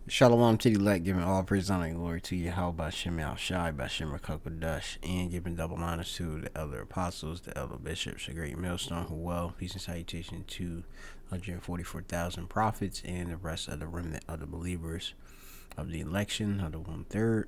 Shalom to the elect, giving all praise, honor, and glory to Yahweh Shem Shai, Bashem Rakakadash, and giving double honors to the elder apostles, the elder bishops, the great millstone, who well, peace and salutation to 144,000 prophets and the rest of the remnant of the believers of the election of the 1/3.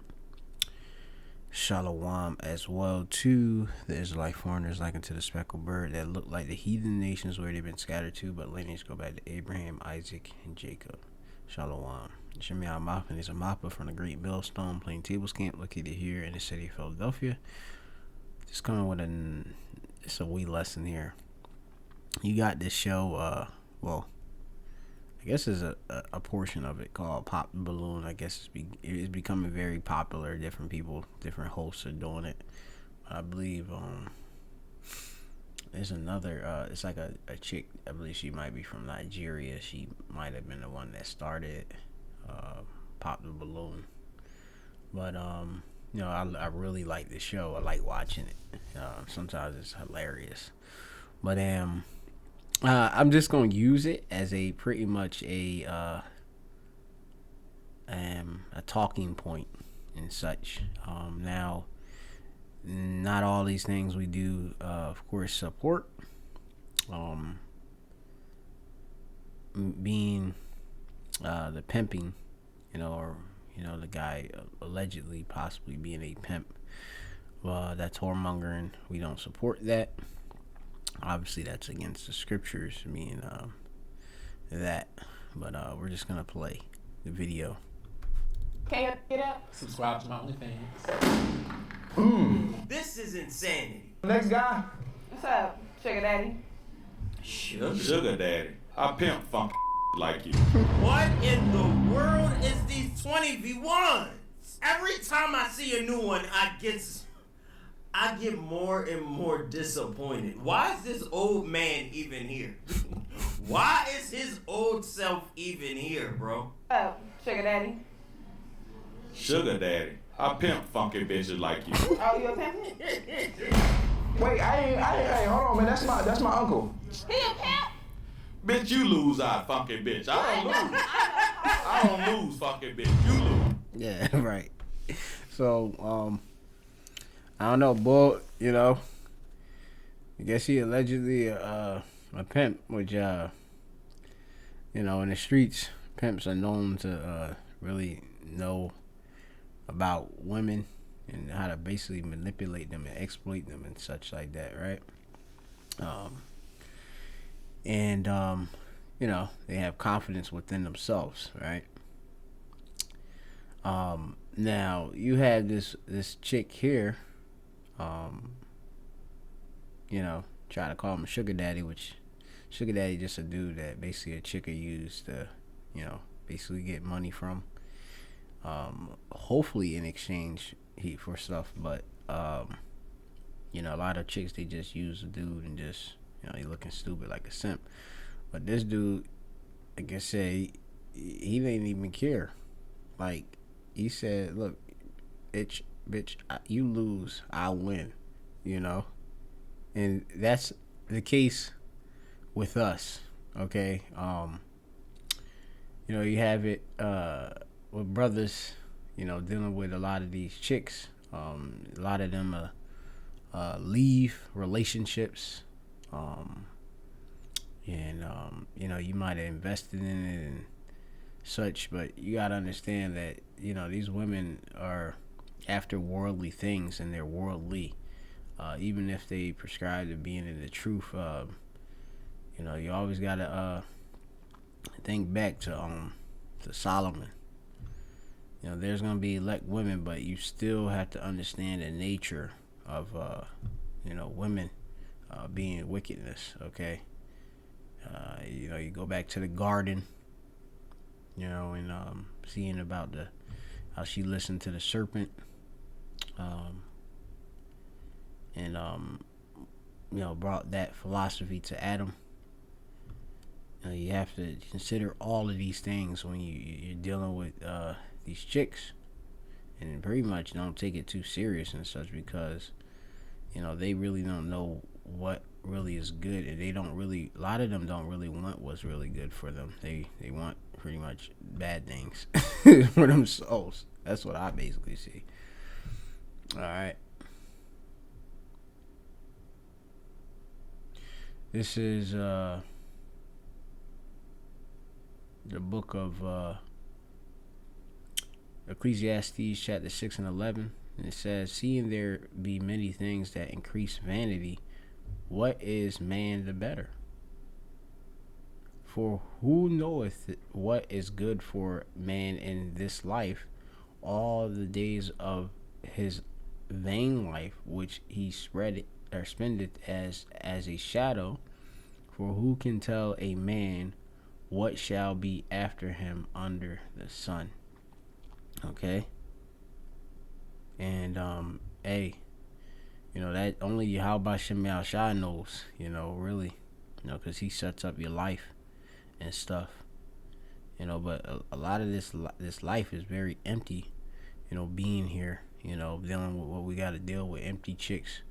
Shalom as well to the Israelite foreigners like unto the speckled bird that look like the heathen nations where they've been scattered to, but lineage go back to Abraham, Isaac, and Jacob. Shalom. Shemiah Moffin is a mapper from the Great Millstone Plaintables Camp located here in the city of Philadelphia. Just coming with it's a wee lesson here. You got this show, well, I guess it's a portion of it called Pop the Balloon. I guess it's becoming very popular. Different people, different hosts are doing it. I believe there's another, it's like a chick, I believe she might be from Nigeria. She might have been the one that started Pop the Balloon. But I really like the show. I like watching it. Sometimes it's hilarious. But I'm just gonna use it as a pretty much a talking point and such. Now, not all these things we do, of course, support. Being the pimping, or the guy allegedly possibly being a pimp. That's whoremongering. We don't support that. Obviously, that's against the scriptures. Meaning that. But we're just gonna play the video. Okay, get up. Subscribe to my OnlyFans. This is insanity. Next guy. What's up, sugar daddy? Sugar daddy. I pimp funk like you. What in the world is these 20v1s? Every time I see a new one, I get more and more disappointed. Why is this old man even here? Why is his old self even here, bro? What's up, sugar daddy? Sugar daddy. I pimp funky bitches like you. Oh, you a pimp? Wait, I ain't, hold on, man. That's my uncle. He a pimp? Bitch, you lose, funky bitch. I don't lose. I don't lose, funky bitch. You lose. Yeah, right. So, I don't know, bull. I guess he allegedly a pimp, which in the streets, pimps are known to really know about women and how to basically manipulate them and exploit them and such like that, right? They have confidence within themselves, right? Now you have this chick here, try to call him a sugar daddy, which sugar daddy just a dude that basically a chick used to, basically get money from. Hopefully in exchange for stuff, but a lot of chicks, they just use a dude and just he looking stupid like a simp. But this dude, like I said, he didn't even care. Like he said, look, bitch, you lose, I win, and that's the case with us. Okay, you have it with brothers, dealing with a lot of these chicks. A lot of them leave relationships, you might have invested in it and such, but you gotta understand that these women are after worldly things and they're worldly. Even if they prescribe to being in the truth, you always gotta think back to Solomon. There's gonna be elect women, but you still have to understand the nature of women being wickedness. Okay, you go back to the garden, and seeing about how she listened to the serpent, and brought that philosophy to Adam. You have to consider all of these things when you're dealing with these chicks, and pretty much don't take it too serious and such, because they really don't know what really is good, and a lot of them don't really want what's really good for them. They want pretty much bad things for them souls. That's what I basically see. All right. This is the book of Ecclesiastes chapter 6 and 11. And it says, seeing there be many things that increase vanity, what is man the better? For who knoweth what is good for man in this life, all the days of his vain life, which he spendeth as a shadow? For who can tell a man what shall be after him under the sun? Okay. And hey, that only Yahweh Shem Shai knows, really, because he sets up your life and stuff, but a lot of this life is very empty, being here, dealing with what we got to deal with. Empty chicks,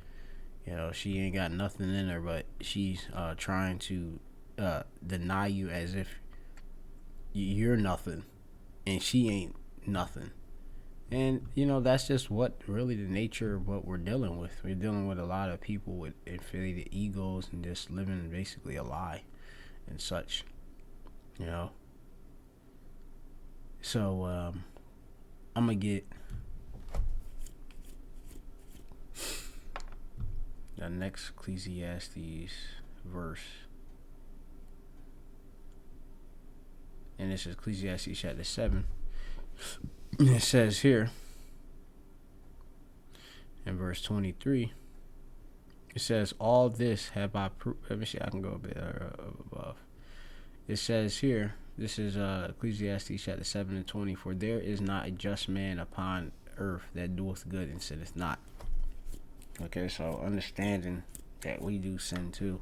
she ain't got nothing in her, but she's trying to deny you as if you're nothing and she ain't nothing. And that's just what really the nature of what we're dealing with. We're dealing with a lot of people with inflated egos and just living basically a lie and such. So I'm gonna get the next Ecclesiastes verse, and this is Ecclesiastes chapter 7. It says here in verse 23, it says, all this have I let me see, I can go a bit above. It says here, this is Ecclesiastes chapter 7 and 20, for there is not a just man upon earth that doeth good and sinneth not. Okay, so understanding that we do sin too,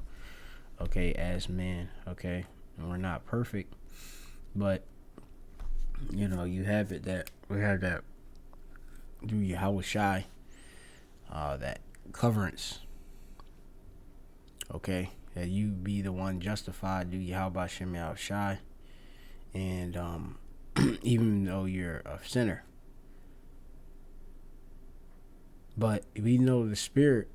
okay, as men, okay, and we're not perfect, but you have it that we have that through Yahweh Shai, that coverance, okay, that you be the one justified through Yahweh Shem Shai, and even though you're a sinner, but we know the spirit,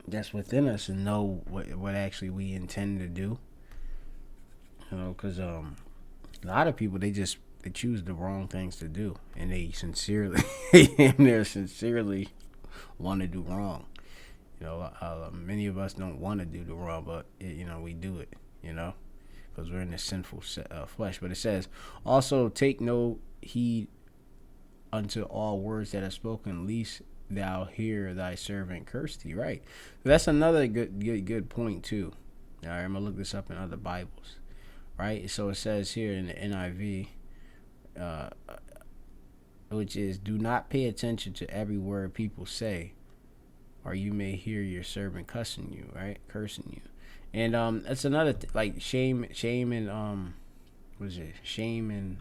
that's within us, and know what actually we intend to do, because a lot of people, they choose the wrong things to do, and they sincerely want to do wrong. Many of us don't want to do the wrong, but we do it, because we're in this sinful flesh. But it says, also take no heed unto all words that are spoken, lest thou hear thy servant curse thee. Right. That's another good point too. All right, I'm gonna look this up in other Bibles. Right. So it says here in the NIV, which is, do not pay attention to every word people say, or you may hear your servant cursing you. And that's another like shame and what is it? Shame and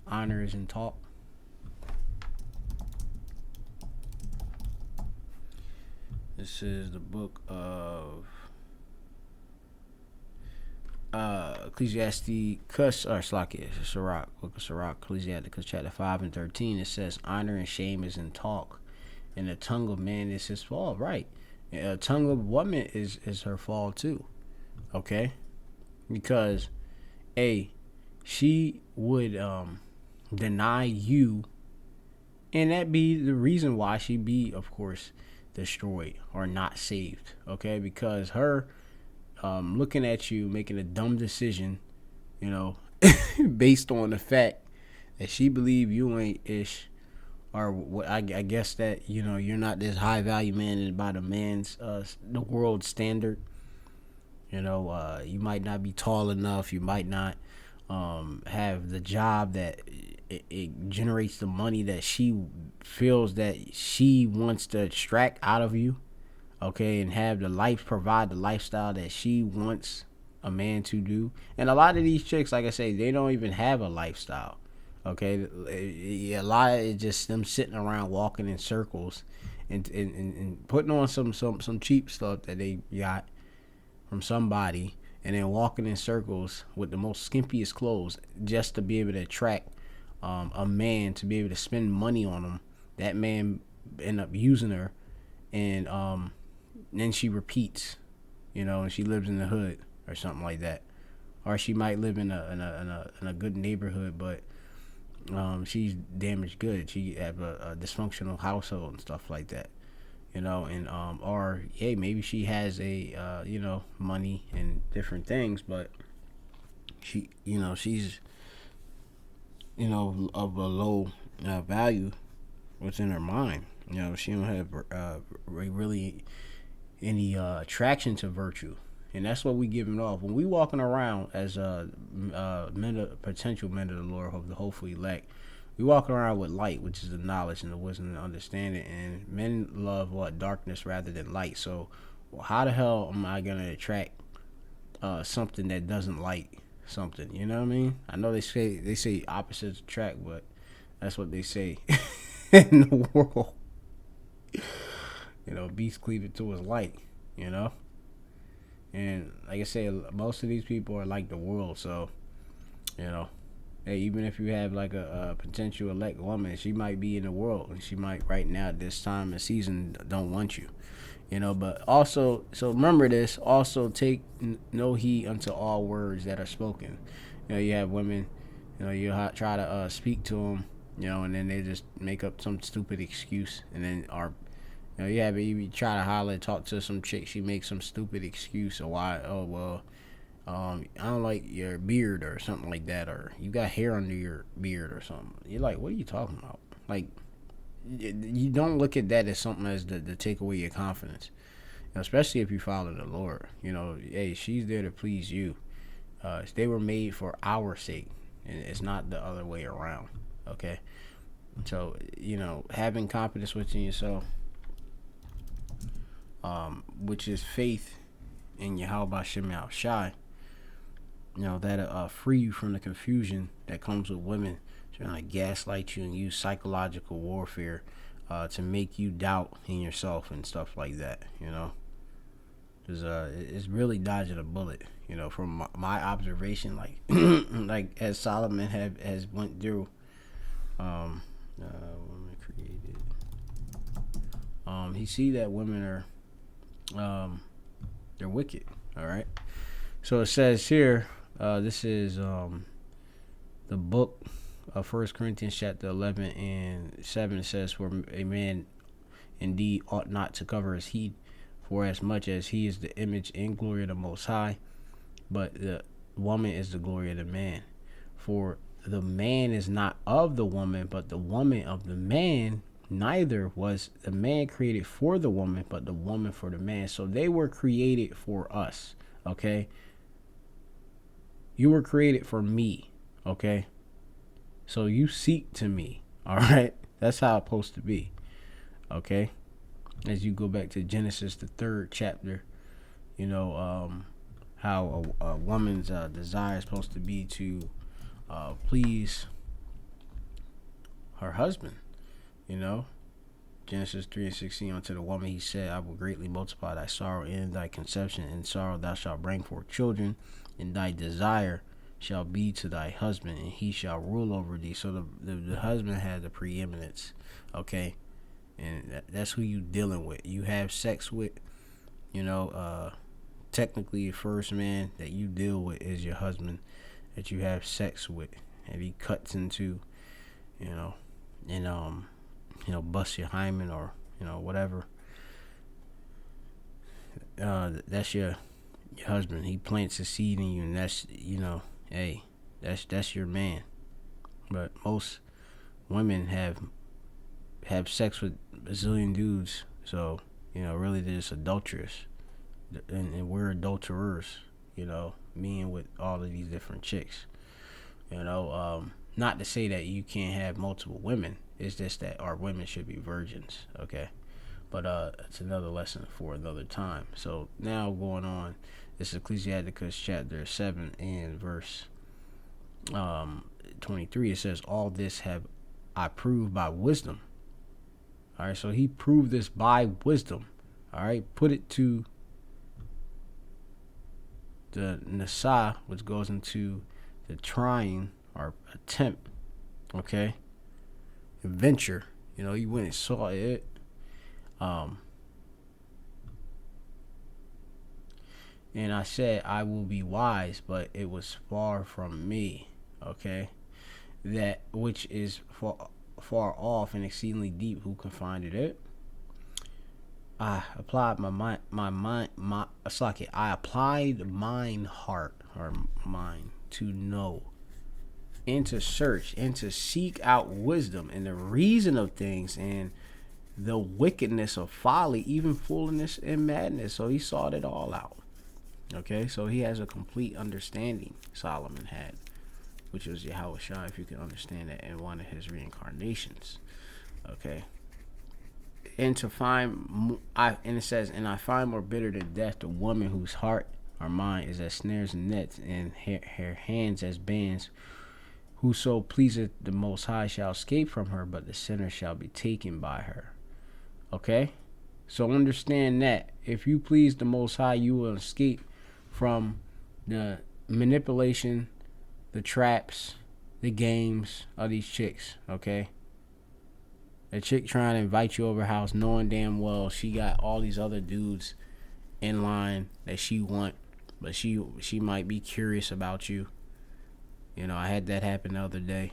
honor is in talk. This is the book of Ecclesiastes, or Slakia, Sirach, book of Sirach, Ecclesiastes chapter 5 and 13. It says, honor and shame is in talk, and the tongue of man is his fall. Right. And a tongue of woman is her fall too. Okay. Because she would deny you, and that be the reason why she be, of course, destroyed or not saved. Okay. Because her looking at you making a dumb decision, based on the fact that she believe you ain't ish, or what I guess that you're not this high value man by the man's the world standard. You might not be tall enough, you might not have the job that it generates the money that she feels that she wants to extract out of you, okay, and provide the lifestyle that she wants a man to do. And a lot of these chicks, like I say, they don't even have a lifestyle. Okay, a lot of it just them sitting around walking in circles and putting on some cheap stuff that they got from somebody, and then walking in circles with the most skimpiest clothes just to be able to attract a man to be able to spend money on him. That man end up using her, and then she repeats, and she lives in the hood or something like that, or she might live in a good neighborhood, but she's damaged goods. She have a dysfunctional household and stuff like that, and or hey, maybe she has a money and different things, but she's of a low value within her mind. She don't have really any attraction to virtue, and that's what we giving off when we walking around as potential men of the Lord, of the hopeful elect. We walk around with light, which is the knowledge and the wisdom and the understanding, and men love darkness rather than light. So how the hell am I gonna attract something that doesn't like something? You know what I mean? I know they say opposites attract, but that's what they say in the world. Beast cleavage to his light, and like I say, most of these people are like the world. So hey, even if you have like a potential elect woman, she might be in the world, and she might right now at this time of season don't want you, but also, so remember this, also take no heed unto all words that are spoken. You have women, you try to speak to them, and then they just make up some stupid excuse, and then you try to holler, talk to some chick, she makes some stupid excuse of why, I don't like your beard or something like that, or you got hair under your beard or something. You're like, what are you talking about? Like, you don't look at that as something as to take away your confidence, especially if you follow the Lord. Hey, she's there to please you. They were made for our sake, and it's not the other way around. Okay, so having confidence within yourself, which is faith in Yahweh Shem Shai, that'll free you from the confusion that comes with women trying to gaslight you and use psychological warfare to make you doubt in yourself and stuff like that. Because it's really dodging a bullet. From my observation, like like as Solomon has went through, women created. He see that women are they're wicked. All right. So it says here, this is the book of 1 Corinthians chapter 11 and 7. It says, for a man indeed ought not to cover his head, for as much as he is the image and glory of the Most High, but the woman is the glory of the man. For the man is not of the woman, but the woman of the man. Neither was the man created for the woman, but the woman for the man. So they were created for us. Okay. You were created for me. Okay. So you seek to me. All right. That's how it's supposed to be. Okay. As you go back to Genesis, the 3rd chapter, how a woman's desire is supposed to be to please her husband. Genesis 3:16, unto the woman he said, I will greatly multiply thy sorrow in thy conception. In sorrow thou shalt bring forth children, and thy desire shall be to thy husband, and he shall rule over thee. So the husband had the preeminence, okay? And that's who you dealing with. You have sex with, technically the first man that you deal with is your husband that you have sex with. If he cuts into, bust your hymen or, whatever, that's your husband. He plants a seed in you, and that's, hey, that's your man. But most women have sex with a zillion dudes, so, really they're just adulterous. And we're adulterers, me and with all of these different chicks. Not to say that you can't have multiple women. It's just that our women should be virgins, okay? But it's another lesson for another time. So now going on, this is Ecclesiasticus chapter 7 and verse 23. It says, all this have I proved by wisdom. All right, so he proved this by wisdom. All right, put it to the nasa, which goes into the trying or attempt, okay, adventure. You know, you went and saw it. And I said, I will be wise, but it was far from me, okay? That which is far off and exceedingly deep, who can find it? I applied I applied mine heart or mind to know and to search and to seek out wisdom and the reason of things and the wickedness of folly, even foolishness and madness. So he sought it all out. Okay, so he has a complete understanding, Solomon had, which was Yahweh Shai, if you can understand that, in one of his reincarnations. Okay. And to find, and it says, and I find more bitter than death the woman whose heart or mind is as snares and nets, and her hands as bands. Whoso pleaseth the Most High shall escape from her, but the sinner shall be taken by her. Okay? So understand that. If you please the Most High, you will escape from the manipulation, the traps, the games of these chicks, okay? A chick trying to invite you over her house knowing damn well she got all these other dudes in line that she want, but she might be curious about you. You know, I had that happen the other day.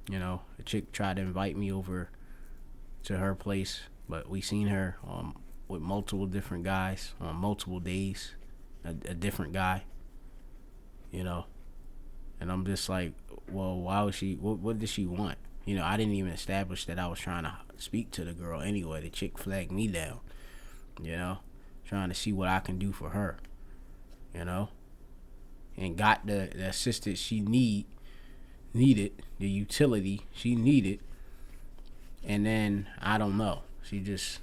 You know, a chick tried to invite me over to her place, but we seen her with multiple different guys on multiple days, a different guy, you know, and I'm just like, well, why was she, what did she want? You know, I didn't even establish that I was trying to speak to the girl anyway. The chick flagged me down, you know, trying to see what I can do for her, you know, and got the assistance she needed, the utility she needed, and then, I don't know, she just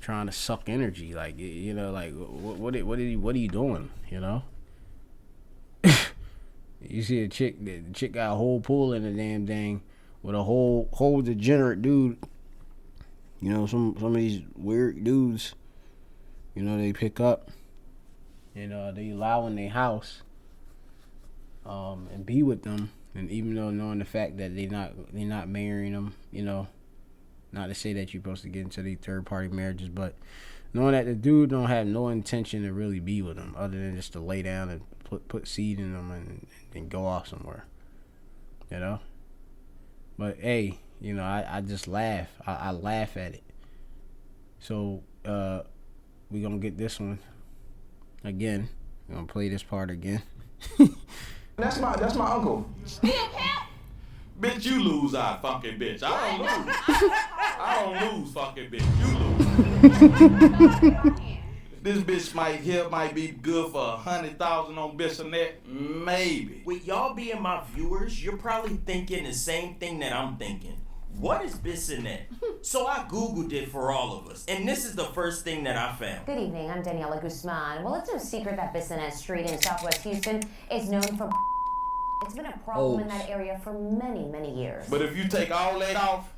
trying to suck energy, like, you know, like, what are you doing, you know? You see the chick got a whole pool in the damn thing with a whole degenerate dude. You know, some of these weird dudes, you know, they pick up, you know, they allow in their house, and be with them, and even though knowing the fact that they're not marrying them, you know, not to say that you're supposed to get into these third party marriages, but knowing that the dude don't have no intention to really be with them other than just to lay down and put seed in them and go off somewhere, you know. But hey, you know, I just laugh. I laugh at it. So we gonna get this one again. We're gonna play this part again. That's my uncle. Bitch, you lose, I fucking bitch. I don't lose. I don't lose, fucking bitch. You lose. This bitch might be good for 100,000 on Bissonnette, maybe. With y'all being my viewers, you're probably thinking the same thing that I'm thinking. What is Bissonnette? So I Googled it for all of us, and this is the first thing that I found. Good evening, I'm Daniela Guzman. Well, it's no secret that Bissonnette Street in Southwest Houston is known for... It's been a problem in that area for many, many years. But if you take all that off,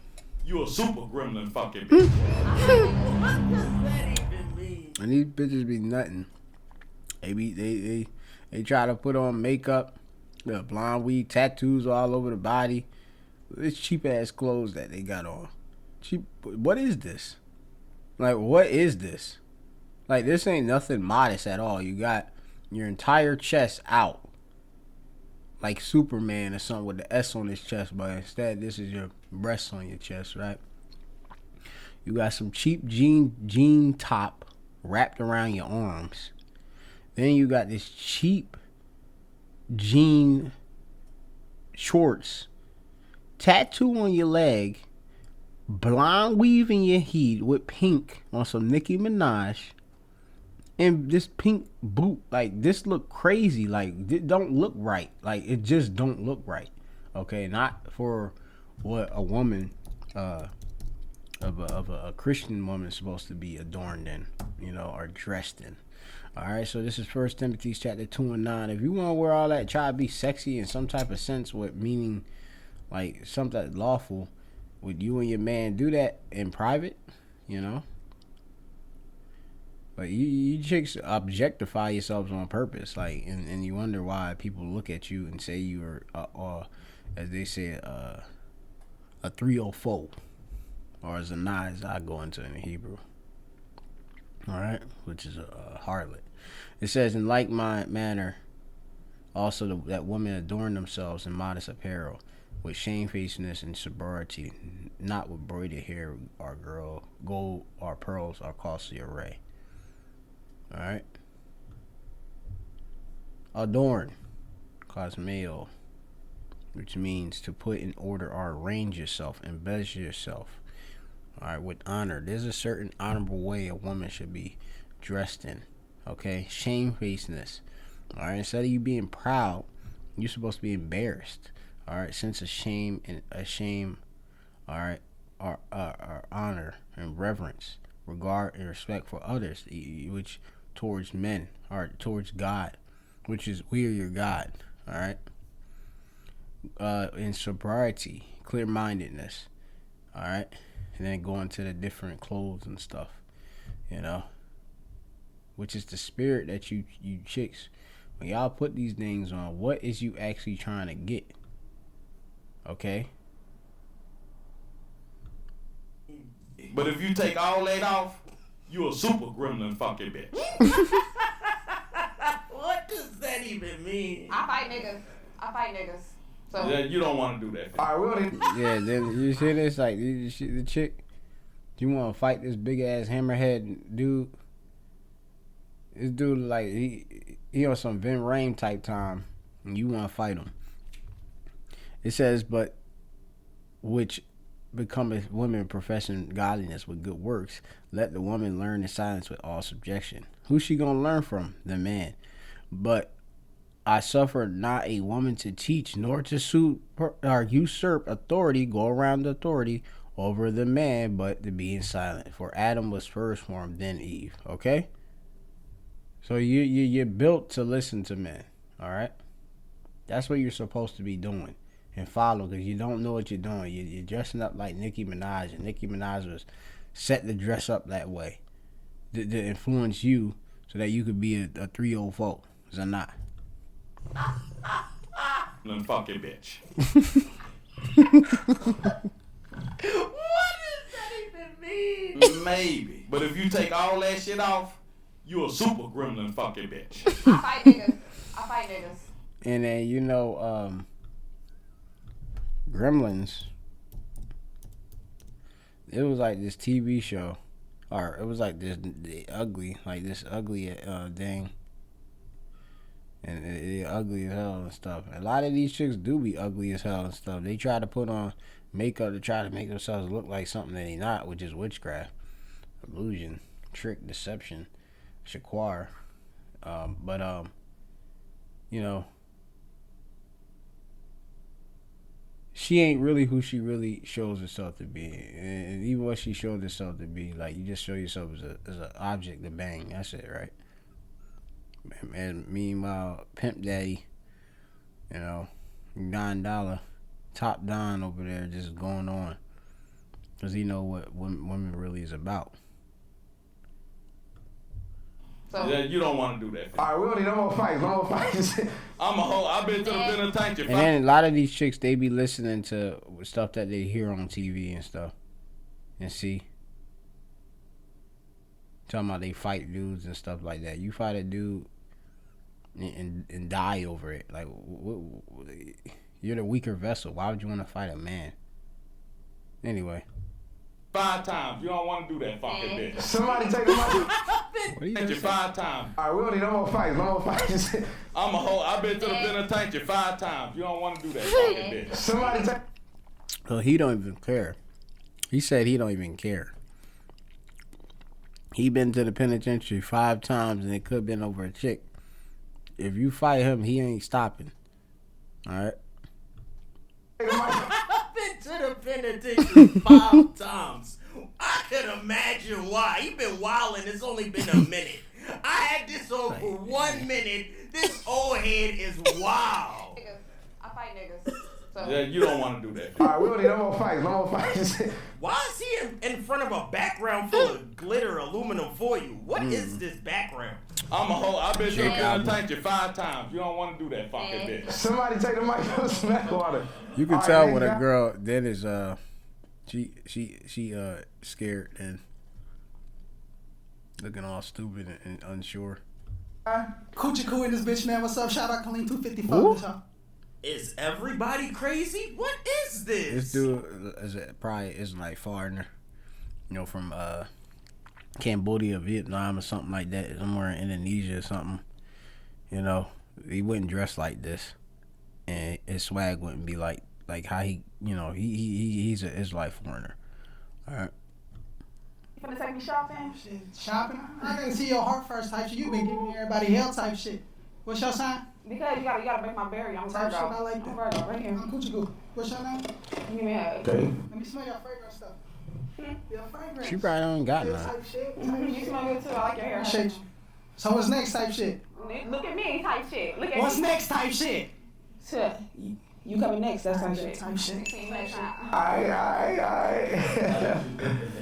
you a super gremlin fucking bitch. And these bitches be nutting. They try to put on makeup, the blonde weed, tattoos all over the body. It's cheap ass clothes that they got on. Cheap. What is this? Like, what is this? Like, this ain't nothing modest at all. You got your entire chest out, like Superman or something with the S on his chest, but instead this is your breasts on your chest, right? You got some cheap jean top wrapped around your arms. Then you got this cheap jean shorts, tattoo on your leg, blonde weave in your head with pink on some Nicki Minaj, and this pink boot. Like, this look crazy. Like, it don't look right. Like, it just don't look right. Okay, not for what a woman of a Christian woman is supposed to be adorned in, you know, or dressed in. All right, so this is 1 Timothy chapter 2 and 9. If you want to wear all that, try to be sexy in some type of sense, with meaning like something lawful with you and your man, do that in private, you know. But you chicks objectify yourselves on purpose, like, and you wonder why people look at you and say you are, as they say, a 304, or as a as I go into in Hebrew. All right, which is a harlot. It says, in like manner, also that women adorn themselves in modest apparel, with shamefacedness and sobriety, not with braided hair or gold or pearls or costly array. All right. Adorn, cosmeo, which means to put in order or arrange yourself, embellish yourself. All right, with honor. There's a certain honorable way a woman should be dressed in. Okay, shamefacedness. All right, instead of you being proud, you're supposed to be embarrassed. All right, sense of shame and shame. All right, or honor and reverence, regard and respect for others, which towards men or towards God, which is we are your God. All right. In sobriety, clear-mindedness. All right, and then go into the different clothes and stuff, you know, which is the spirit that you chicks, when y'all put these things on, what is you actually trying to get? Okay. But if you take all that off, you a super gremlin funky bitch. What does that even mean? I fight niggas. So Yeah, you don't want to do that. All right, we don't Yeah, then you see this, like, the chick, you want to fight this big ass hammerhead dude? This dude, like, he on some Vin Rain type time, and you want to fight him. It says, but which becometh women professing godliness with good works, let the woman learn in silence with all subjection. Who's she gonna learn from? The man. But I suffer not a woman to teach, nor to usurp authority, go around the authority over the man, but to be in silent. For Adam was first formed, then Eve. Okay? So you're built to listen to men. All right? That's what you're supposed to be doing and follow, because you don't know what you're doing. You're dressing up like Nicki Minaj, and Nicki Minaj was set to dress up that way to influence you so that you could be a 304. Is it not? Funky bitch. What does that even mean? Maybe. But if you take all that shit off, you a super gremlin funky bitch. I fight niggas. And then, you know, Gremlins, it was like this TV show, or it was like this ugly thing, and it ugly as hell and stuff. A lot of these chicks do be ugly as hell and stuff. They try to put on makeup to try to make themselves look like something that they not, which is witchcraft, illusion, trick, deception, shaquar. You know, she ain't really who she really shows herself to be, and even what she shows herself to be, like, you just show yourself as an object to bang. That's it, right? And meanwhile, Pimp Daddy, you know, $9, Top Don over there just going on, because he know what women really is about. So Yeah, you don't want to do that. All right, we don't need no more fights. I'm a hoe. I've been to the penitentiary. And then a lot of these chicks, they be listening to stuff that they hear on TV and stuff, and see. Talking about they fight dudes and stuff like that. You fight a dude and die over it. Like, you're the weaker vessel. Why would you want to fight a man? Anyway. 5 times. You don't want to do that funky bitch. Somebody take the mic. What are you Penitentiary 5 times. All right, we don't need no more fights. I'm a hoe. I've been to the penitentiary 5 times. You don't want to do that funky bitch. Somebody take. So he don't even care. He said he don't even care. He been to the penitentiary 5 times, and it could have been over a chick. If you fight him, he ain't stopping. All right. I've been to the penitentiary 5 times. I can imagine why. He been wilding. It's only been a minute. I had this on for 1 minute. This old head is wild. I fight niggas. So Yeah, you don't want to do that. All right, we don't need no more fights. Why is he in front of a background full of glitter aluminum foil. What is this background? I bet you can thank you 5 times. You don't want to do that fucking bitch. Somebody take the mic and smack water. You can All tell right, when a nigga. girl then is she scared and looking all stupid and unsure. Coochie Coo in this bitch, man. What's up? Shout out Colleen 254. Ooh. Y'all. Is everybody crazy? What is this? This dude probably is like foreigner, from Cambodia, Vietnam, or something like that. Somewhere in Indonesia or something. He wouldn't dress like this, and his swag wouldn't be like how he, he's an Israelite foreigner. All right. You finna take me shopping? Shit, shopping? I didn't see your heart first type shit. You been giving everybody hell type shit. What's your sign? Because you gotta make my berry. I'm Type Virgo. shit I like that. I'm Virgo, right here. I'm Coochie Coo. What's your name? Give me a hug. Okay. Let me smell your fragrance stuff. Your fragrance. She probably don't got Hell none. type shit. You smell good too. I like your hair. Shit. So what's next type shit? Look at me, type shit. Look at What's me. next type shit? Shit. You coming next? That's type shit. Type shit. See you next time. Aight.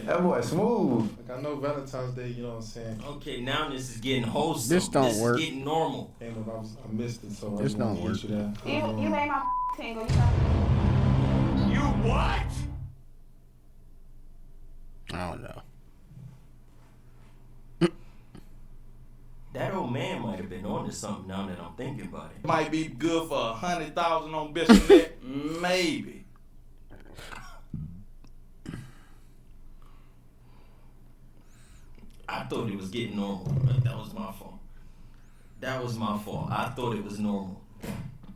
That boy smooth. Like I know Valentine's Day, you know what I'm saying? Okay, now this is getting wholesome. This don't This work. is getting normal. Came up, I missed it, so This I just wanted don't to work. get you that. You made my tingle. You got You what? I don't know. That old man might have been onto something now that I'm thinking about it. Might be good for 100,000 on Bissonnette. Maybe. I thought it was getting normal, but that was my fault. That was my fault. I thought it was normal.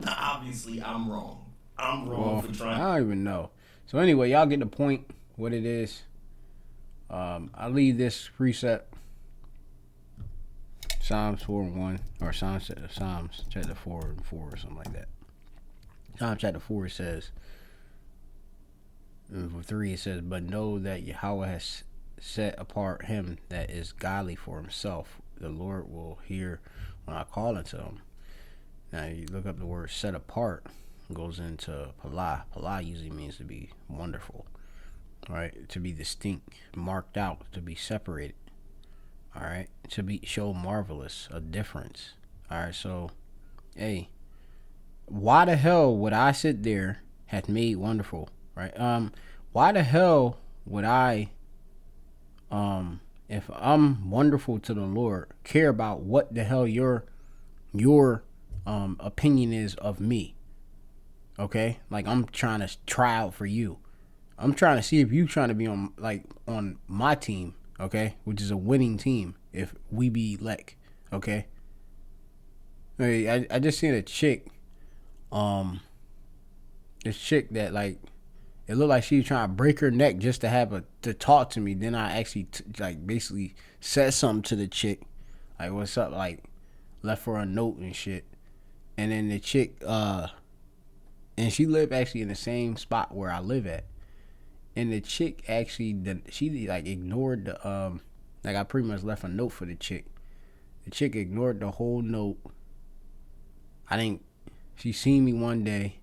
Obviously, I'm wrong. I'm wrong for I trying. don't even know. So anyway, y'all get the point. What it is. I leave this precept. Psalms 4:1 or Psalms chapter 4:4 or something like that. Psalm chapter 4 says, and for 3 it says, but know that Yahweh has set apart him that is godly for himself. The Lord will hear when I call unto him. Now you look up the word set apart, it goes into Palah. Palah usually means to be wonderful, right? To be distinct, marked out, to be separated. All right, to be show marvelous, a difference. All right, so, hey, why the hell would I sit there hath made wonderful, right? Why the hell would I, if I'm wonderful to the Lord, care about what the hell your opinion is of me? Okay, like I'm trying to try out for you. I'm trying to see if you trying to be on my team. Okay, which is a winning team if we be elect. Okay, I just seen a chick, this chick that like it looked like she was trying to break her neck just to to talk to me. Then I actually basically said something to the chick, like what's up, like left her a note and shit. And then the chick, and she lived actually in the same spot where I live at. And the chick actually, she like ignored the, like I pretty much left a note for the chick. The chick ignored the whole note. I think she seen me one day,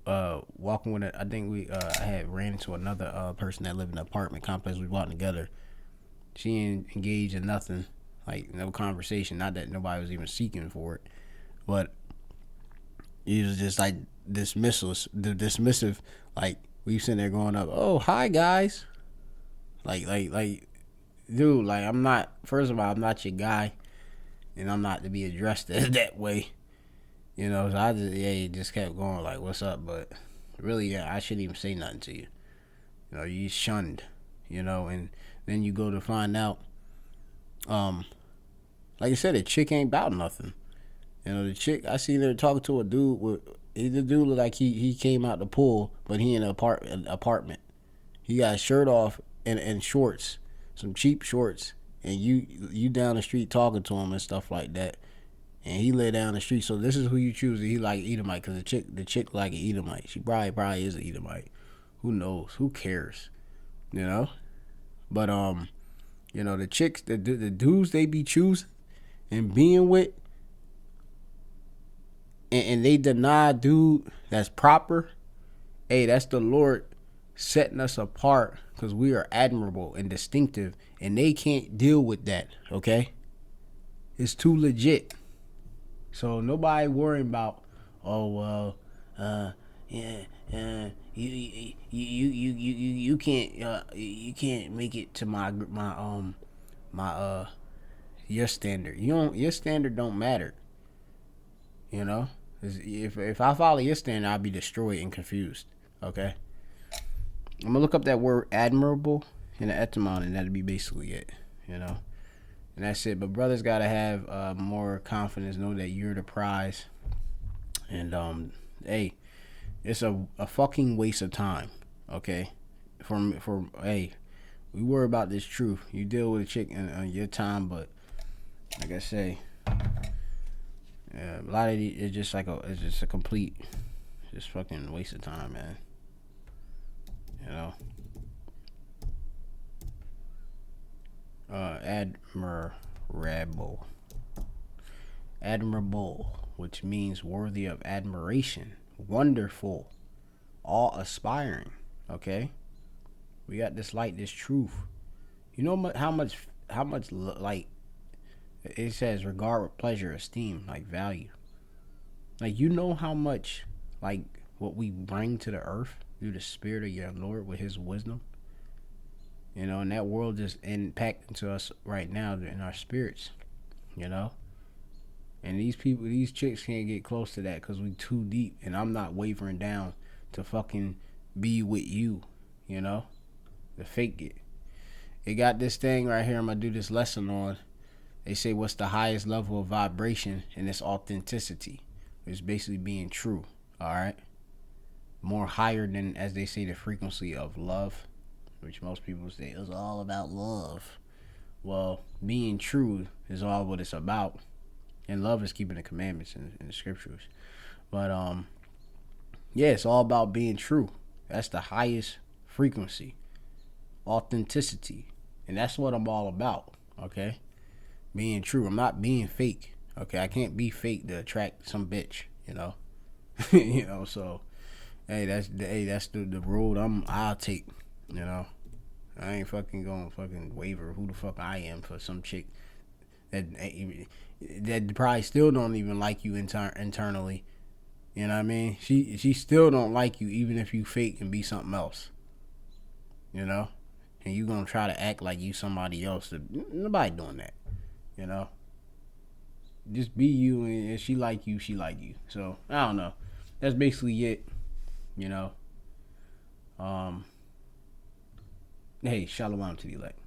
walking with I think I had ran into another person that lived in an apartment complex. We walked together. She ain't engaged in nothing, like no conversation. Not that nobody was even seeking for it, but it was just like dismissive, like. We sitting there going up, oh, hi, guys. Like, dude, like, I'm not, first of all, I'm not your guy. And I'm not to be addressed that way. So I just kept going, like, what's up? But really, I shouldn't even say nothing to you. You shunned, and then you go to find out, like I said, the chick ain't about nothing. The chick, I seen her talking to a dude with, the dude looked like he came out the pool, but he in an apartment. He got his shirt off and shorts, some cheap shorts, and you down the street talking to him and stuff like that. And he lay down the street. So this is who you choose. He like Edomite because the chick like an Edomite. She probably is an Edomite. Who knows? Who cares? But the chicks, the dudes they be choosing and being with. And they deny dude that's proper. Hey, that's the Lord setting us apart because we are admirable and distinctive, and they can't deal with that. Okay, it's too legit. So nobody worrying about, oh well, yeah, you can't make it to my your standard. Your standard don't matter. You know, if I follow your standard, I'll be destroyed and confused. Okay, I'm gonna look up that word admirable in the etymon, and that'll be basically it. You know. And that's it. But brothers gotta have more confidence. Know that you're the prize. And hey, it's a fucking waste of time. Okay, hey, we worry about this truth. You deal with a chick in your time, but like I say, a lot of it's just it's just a complete, just fucking waste of time, man. You know. Admirable, which means worthy of admiration, wonderful, awe aspiring. Okay, we got this light, this truth. You know how much like it says regard with pleasure, esteem, like value. Like, you know how much like what we bring to the earth through the spirit of your Lord with His wisdom. You know, and that world just impacting to us right now in our spirits, you know. And these chicks can't get close to that because we too deep. And I'm not wavering down to fucking be with you, you know, to fake it. It got this thing right here I'm going to do this lesson on. They say what's the highest level of vibration, and it's authenticity. It's basically being true, all right? More higher than, as they say, the frequency of love, which most people say is all about love. Well, being true is all what it's about, and love is keeping the commandments in the scriptures. But yeah, it's all about being true. That's the highest frequency, authenticity, and that's what I'm all about. Okay, being true. I'm not being fake. Okay, I can't be fake to attract some bitch. You know, you know. So hey, that's the road I'll take. You know, I ain't fucking gonna fucking waver who the fuck I am for some chick that probably still don't even like you internally. You know what I mean? She still don't like you even if you fake and be something else. You know, and you gonna try to act like you somebody else. Nobody doing that. You know, just be you, and if she like you, she like you. So I don't know. That's basically it. You know. Hey, shalom to the elect.